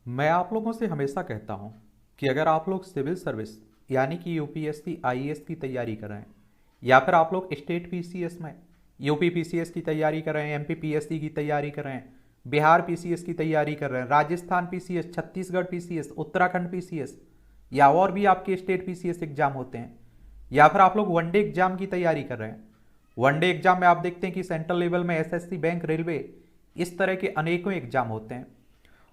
मैं आप लोगों से हमेशा कहता हूं कि अगर आप लोग सिविल सर्विस यानी कि यूपीएससी आईएएस की तैयारी कर रहे हैं या फिर आप लोग स्टेट पीसीएस में यूपी पीसीएस की तैयारी कर रहे हैं, एमपी पीएससी की तैयारी कर रहे हैं, बिहार पीसीएस की तैयारी कर रहे हैं, Rajasthan PCS, Chhattisgarh PCS, Uttarakhand PCS या और भी आपके स्टेट पीसीएस एग्जाम होते हैं, या फिर आप लोग वनडे एग्जाम की तैयारी कर रहे हैं। वनडे एग्जाम में आप देखते हैं कि सेंट्रल लेवल में एसएससी, बैंक, रेलवे, इस तरह के अनेकों एग्जाम होते हैं।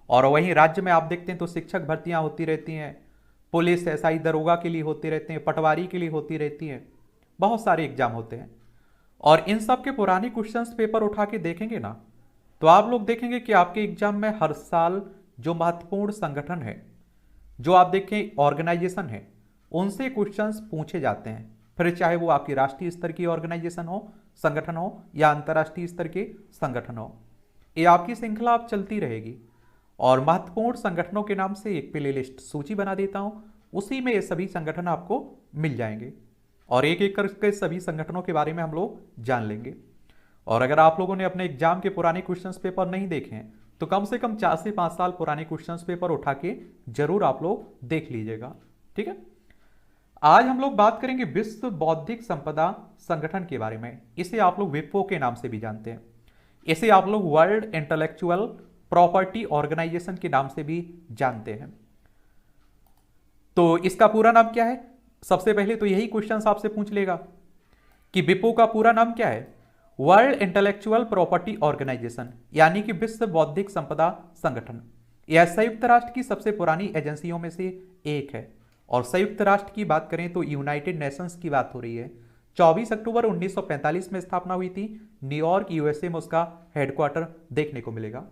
और वहीं राज्य में आप देखते हैं तो शिक्षक भर्तियां होती रहती हैं, पुलिस, एसआई, दरोगा के लिए होती रहती हैं, पटवारी के लिए होती रहती हैं, बहुत सारे एग्जाम होते हैं। और इन सब के पुराने क्वेश्चंस पेपर उठा के देखेंगे ना, तो आप लोग देखेंगे कि आपके एग्जाम में हर साल जो महत्वपूर्ण संगठन है, जो आप देखें ऑर्गेनाइजेशन है, उनसे क्वेश्चंस पूछे जाते हैं। फिर चाहे वो आपकी राष्ट्रीय स्तर की ऑर्गेनाइजेशन हो, संगठन हो, या अंतर्राष्ट्रीय स्तर के संगठन हो, ये आपकी श्रृंखला आप चलती रहेगी। और महत्वपूर्ण संगठनों के नाम से एक प्ले लिस्ट सूची बना देता हूं, उसी में ये सभी संगठन आपको मिल जाएंगे और एक एक करके सभी संगठनों के बारे में हम लोग जान लेंगे। और अगर आप लोगों ने अपने एग्जाम के पुराने क्वेश्चंस पेपर नहीं देखे हैं तो कम से कम 4 से 5 साल पुराने क्वेश्चंस पेपर उठा के जरूर आप लोग देख लीजिएगा। ठीक है, आज हम लोग बात करेंगे विश्व बौद्धिक संपदा संगठन के बारे में। इसे आप लोग विपो के नाम से भी जानते हैं, इसे आप लोग वर्ल्ड इंटेलेक्चुअल प्रॉपर्टी ऑर्गेनाइजेशन के नाम से भी जानते हैं। तो इसका पूरा नाम क्या है? सबसे पहले तो यही क्वेश्चन आपसे पूछ लेगा कि विपो का पूरा नाम क्या है। वर्ल्ड इंटेलेक्चुअल प्रॉपर्टी ऑर्गेनाइजेशन यानी कि विश्व बौद्धिक संपदा संगठन। यह संयुक्त राष्ट्र की सबसे पुरानी एजेंसियों में से एक है। और संयुक्त राष्ट्र की बात करें तो यूनाइटेड नेशंस की बात हो रही है। 24 अक्टूबर 1945 में स्थापना हुई थी। न्यूयॉर्क यूएसए में उसका हेडक्वार्टर देखने को मिलेगा।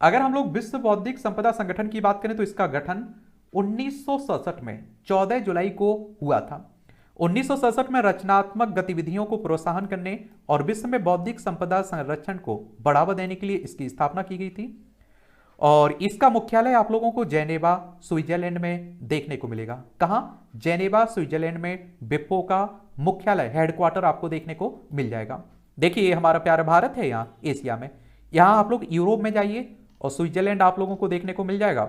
अगर हम लोग विश्व बौद्धिक संपदा संगठन की बात करें तो इसका गठन 1967 में 14 जुलाई को हुआ था। 1967 में रचनात्मक गतिविधियों को प्रोत्साहन करने और विश्व में बौद्धिक संपदा संरक्षण को बढ़ावा देने के लिए इसकी स्थापना की गई थी। और इसका मुख्यालय आप लोगों को जेनेवा, स्विट्जरलैंड में देखने को मिलेगा। कहां? जेनेवा, स्विट्जरलैंड में विपो का मुख्यालय, हेडक्वार्टर आपको देखने को मिल जाएगा। देखिए, हमारा प्यारा भारत है यहाँ एशिया में। यहां आप लोग यूरोप में जाइए और स्विट्जरलैंड आप लोगों को देखने को मिल जाएगा।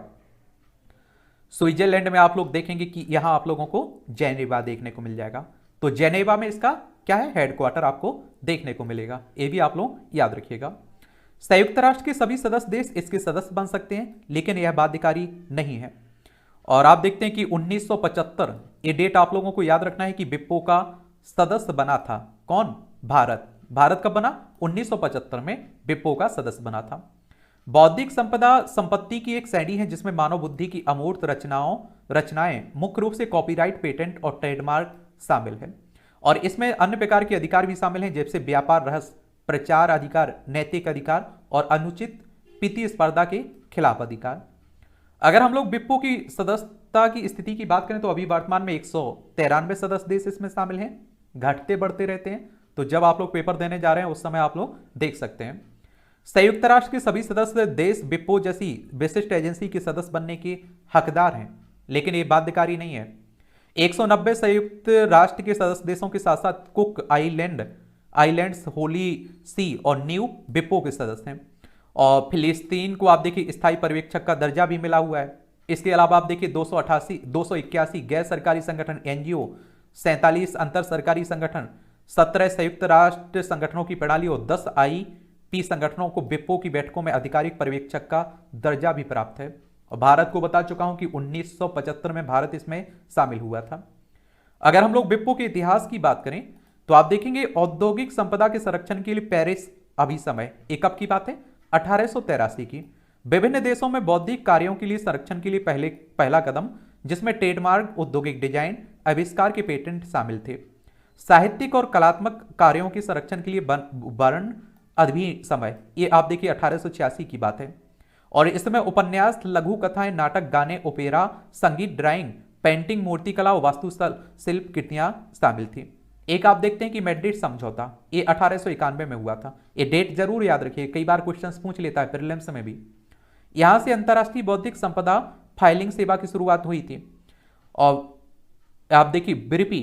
स्विट्जरलैंड में आप लोग देखेंगे कि यहां आप लोगों को जेनेवा देखने को मिल जाएगा। तो जेनेवा में इसका क्या है? हेडक्वार्टर आपको देखने को मिलेगा। ये भी आप लोग याद रखिएगा। संयुक्त राष्ट्र के सभी सदस्य देश इसके सदस्य बन सकते हैं, लेकिन यह बाध्यकारी नहीं है। और आप देखते हैं कि 1975, ये डेट आप लोगों को याद रखना है कि विपो का सदस्य बना था कौन? भारत। भारत कब बना? 1975 में विपो का सदस्य बना था। बौद्धिक संपदा संपत्ति की एक श्रेणी है जिसमें मानव बुद्धि की अमूर्त रचनाएं मुख्य रूप से कॉपीराइट, पेटेंट और ट्रेडमार्क शामिल है। और इसमें अन्य प्रकार के अधिकार भी शामिल हैं, जैसे व्यापार रहस्य, प्रचार अधिकार, नैतिक अधिकार और अनुचित वित्तीय स्पर्धा के खिलाफ अधिकार। अगर हम लोग विपो की सदस्यता की स्थिति की बात करें तो अभी वर्तमान में 193 सदस्य देश इसमें शामिल हैं, घटते बढ़ते रहते हैं। तो जब आप लोग पेपर देने जा रहे हैं उस समय आप लोग देख सकते हैं। संयुक्त राष्ट्र के सभी सदस्य देश विपो जैसी विशिष्ट एजेंसी के सदस्य बनने के हकदार हैं, लेकिन ये बाध्यकारी नहीं है। 190 संयुक्त राष्ट्र के सदस्य देशों के साथ साथ कुक आइलैंड्स, होली सी और न्यू विपो के सदस्य हैं। और फिलिस्तीन को आप देखिए स्थायी पर्यवेक्षक का दर्जा भी मिला हुआ है। इसके अलावा आप देखिए 281 गैर सरकारी संगठन एनजीओ, 47 अंतर सरकारी संगठन, 17 संयुक्त राष्ट्र संगठनों की प्रणाली और 10 आईपी संगठनों को विपो की बैठकों में आधिकारिक पर्यवेक्षक का दर्जा भी प्राप्त है। और भारत को बता चुका हूं कि 1975 में भारत इसमें शामिल हुआ था। अगर हम लोग विपो के इतिहास की बात करें तो आप देखेंगे औद्योगिक संपदा के संरक्षण के लिए पेरिस अभिसमय, एक कब की बात है? 1883 की। विभिन्न देशों में बौद्धिक कार्यों के लिए संरक्षण के लिए पहला कदम, जिसमें ट्रेडमार्क, औद्योगिक डिजाइन, आविष्कार के पेटेंट शामिल थे। साहित्यिक और कलात्मक कार्यों के संरक्षण के लिए वर्ण अभिसमय, ये आप देखिए 1886 की बात है। और इसमें उपन्यास, लघु कथाएं, नाटक, गाने, ओपेरा, संगीत, ड्राइंग, पेंटिंग, मूर्तिकला और वास्तुशिल्प कृतियां शामिल थी। एक आप देखते हैं कि मैड्रिड समझौता, ये 1891 में हुआ था। ये डेट जरूर याद रखिए, कई बार क्वेश्चंस पूछ लेता है प्रीलिम्स में भी। यहां से अंतरराष्ट्रीय बौद्धिक संपदा फाइलिंग सेवा की शुरुआत हुई थी। और आप देखिए बिरपी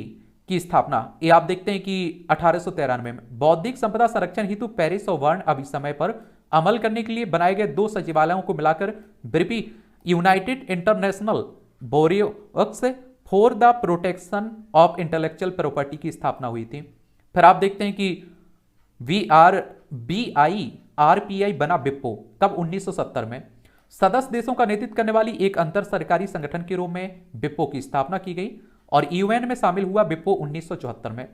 की स्थापना, ये आप देखते हैं कि 1893 में। बौद्धिक संपदा संरक्षण हेतु पेरिस और वर्ण अभिसमय पर अमल करने के लिए बनाए गए 2 सचिवालयों को मिलाकर BIRPI united international bureaux for the protection of intellectual property की स्थापना हुई थी। फिर आप देखते हैं कि RPI बना विप्पो कब? 1970 में। सदस्य देशों का नेतृत्व करने वाली एक अंतर सरकारी संगठन के रूप में विप्पो की स्थापना की गई और यूएन में शामिल हुआ विप्पो 1974 में।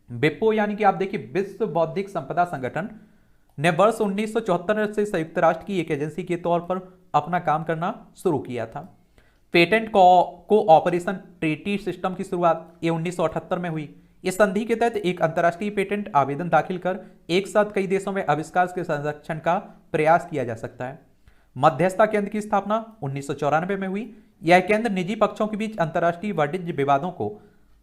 विप्पो यानी कि आप देखिए विश्व बौद्धिक संपदा संगठन ने वर्ष 1974 से संयुक्त राष्ट्र की एक एजेंसी के तौर पर अपना काम करना शुरू किया था। पेटेंट कोऑपरेशन ट्रीटी सिस्टम की शुरुआत ये 1978 में हुई। इस संधि के तहत एक अंतर्राष्ट्रीय पेटेंट आवेदन दाखिल कर एक साथ कई देशों में आविष्कार के संरक्षण का प्रयास किया जा सकता है। मध्यस्थता केंद्र की स्थापना 1994 में हुई। यह केंद्र निजी पक्षों के बीच अंतर्राष्ट्रीय वाणिज्य विवादों को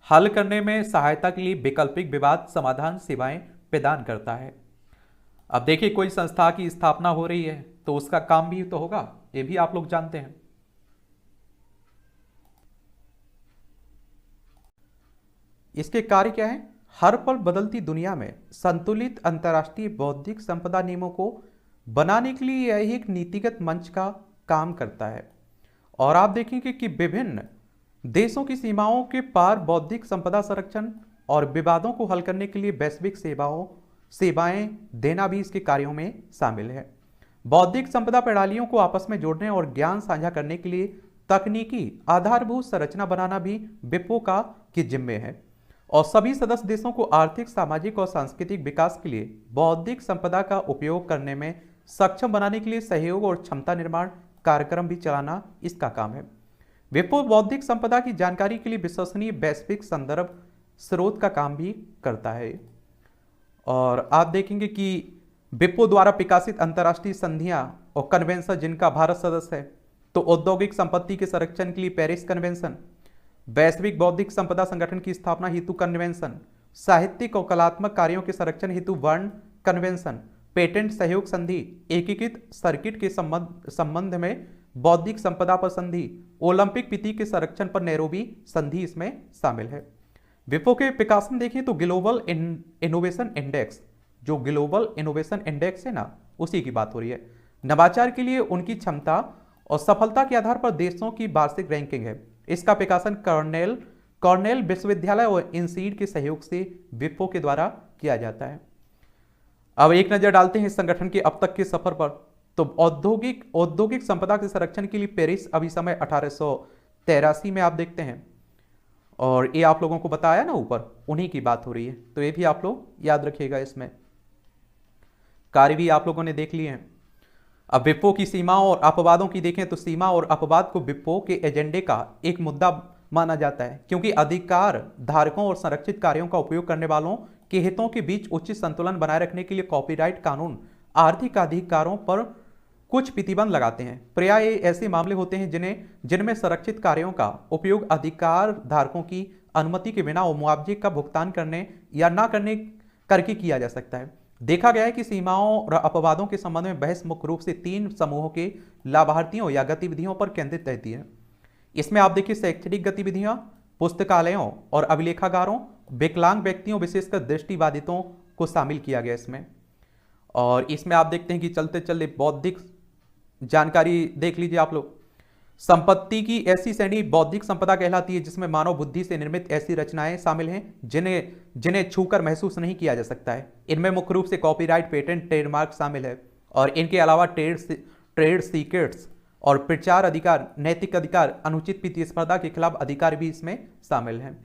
हल करने में सहायता के लिए वैकल्पिक विवाद समाधान सेवाएं प्रदान करता है। अब देखिए कोई संस्था की स्थापना हो रही है तो उसका काम भी तो होगा, ये भी आप लोग जानते हैं। इसके कार्य क्या है? हर पल बदलती दुनिया में संतुलित अंतर्राष्ट्रीय बौद्धिक संपदा नियमों को बनाने के लिए यह एक नीतिगत मंच का काम करता है। और आप देखेंगे कि विभिन्न देशों की सीमाओं के पार बौद्धिक संपदा संरक्षण और विवादों को हल करने के लिए वैश्विक सेवाएं देना भी इसके कार्यों में शामिल है। बौद्धिक संपदा प्रणालियों को आपस में जोड़ने और ज्ञान साझा करने के लिए तकनीकी आधारभूत संरचना बनाना भी विप्पो की जिम्मे है और सभी सदस्य देशों को आर्थिक, सामाजिक और सांस्कृतिक विकास के लिए बौद्धिक संपदा का उपयोग करने में सक्षम बनाने के लिए सहयोग और क्षमता निर्माण कार्यक्रम भी चलाना इसका काम है। विप्पो बौद्धिक संपदा की जानकारी के लिए विश्वसनीय वैश्विक संदर्भ स्रोत का काम भी करता है। और आप देखेंगे कि विप्पो द्वारा प्रकाशित अंतर्राष्ट्रीय संधियां और कन्वेंशन जिनका भारत सदस्य है, तो औद्योगिक संपत्ति के संरक्षण के लिए पेरिस कन्वेंशन, वैश्विक बौद्धिक संपदा संगठन की स्थापना हेतु कन्वेंशन, साहित्यिक और कलात्मक कार्यों के संरक्षण हेतु बर्न कन्वेंशन, पेटेंट सहयोग संधि, एकीकृत सर्किट के संबंध में बौद्धिक संपदा पर संधि, ओलंपिक प्रतीक के संरक्षण पर नैरोबी संधि इसमें शामिल है। विप्पो के प्रकाशन देखें तो ग्लोबल इनोवेशन इंडेक्स, जो ग्लोबल इनोवेशन इंडेक्स है ना, उसी की बात हो रही है। नवाचार के लिए उनकी क्षमता और सफलता के आधार पर देशों की वार्षिक रैंकिंग है। इसका प्रकाशन कॉर्नेल विश्वविद्यालय और इनसीड के सहयोग से विप्पो के द्वारा किया जाता है। अब एक नजर डालते हैं इस संगठन के अब तक के सफर पर। तो औद्योगिक संपदा के संरक्षण के लिए पेरिस अभी समय 1883 में आप देखते हैं, और ये आप लोगों को बताया ना ऊपर, उन्हीं की बात हो रही है, तो ये भी आप लोग याद रखिएगा। इसमें कार्य भी आप लोगों ने देख लिए हैं। अब विप्पो की सीमाओं और अपवादों की देखें तो सीमा और अपवाद को विप्पो के एजेंडे का एक मुद्दा माना जाता है, क्योंकि अधिकार धारकों और संरक्षित कार्यों का उपयोग करने वालों के हितों के बीच उचित संतुलन बनाए रखने के लिए कॉपीराइट कानून आर्थिक अधिकारों पर कुछ प्रतिबंध लगाते हैं। प्रायः ऐसे मामले होते हैं जिनमें संरक्षित कार्यों का उपयोग अधिकार धारकों की अनुमति के बिना और मुआवजे का भुगतान करने या ना करने करके किया जा सकता है। देखा गया है कि सीमाओं और अपवादों के संबंध में बहस मुख्य रूप से 3 समूहों के लाभार्थियों या गतिविधियों पर केंद्रित रहती है। इसमें आप देखिए शैक्षणिक गतिविधियां, पुस्तकालयों और अभिलेखागारों, विकलांग व्यक्तियों विशेषकर दृष्टिबाधितों को शामिल किया गया इसमें। और इसमें आप देखते हैं कि चलते चलते बौद्धिक जानकारी देख लीजिए आप लोग। संपत्ति की ऐसी श्रेणी बौद्धिक संपदा कहलाती है जिसमें मानव बुद्धि से निर्मित ऐसी रचनाएं शामिल हैं जिन्हें छूकर महसूस नहीं किया जा सकता है। इनमें मुख्य रूप से कॉपीराइट, पेटेंट, ट्रेडमार्क शामिल है और इनके अलावा ट्रेड सीक्रेट्स और प्रचार अधिकार, नैतिक अधिकार, अनुचित प्रतिस्पर्धा के खिलाफ अधिकार भी इसमें शामिल हैं।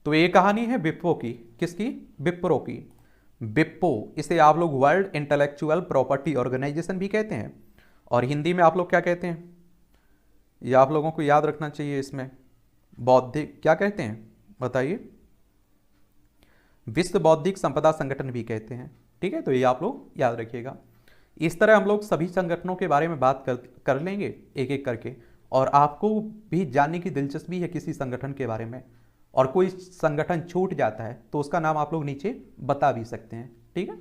तो ये कहानी है विप्पो की। किसकी? विप्रो की। विप्पो, इसे आप लोग वर्ल्ड इंटेलेक्चुअल प्रॉपर्टी ऑर्गेनाइजेशन भी कहते हैं, और हिंदी में आप लोग क्या कहते हैं, ये आप लोगों को याद रखना चाहिए। इसमें बौद्धिक क्या कहते हैं बताइए? विश्व बौद्धिक संपदा संगठन भी कहते हैं। ठीक है, तो ये आप लोग याद रखिएगा। इस तरह हम लोग सभी संगठनों के बारे में बात कर लेंगे एक एक करके, और आपको भी जानने की दिलचस्पी है किसी संगठन के बारे में, और कोई संगठन छूट जाता है तो उसका नाम आप लोग नीचे बता भी सकते हैं। ठीक है।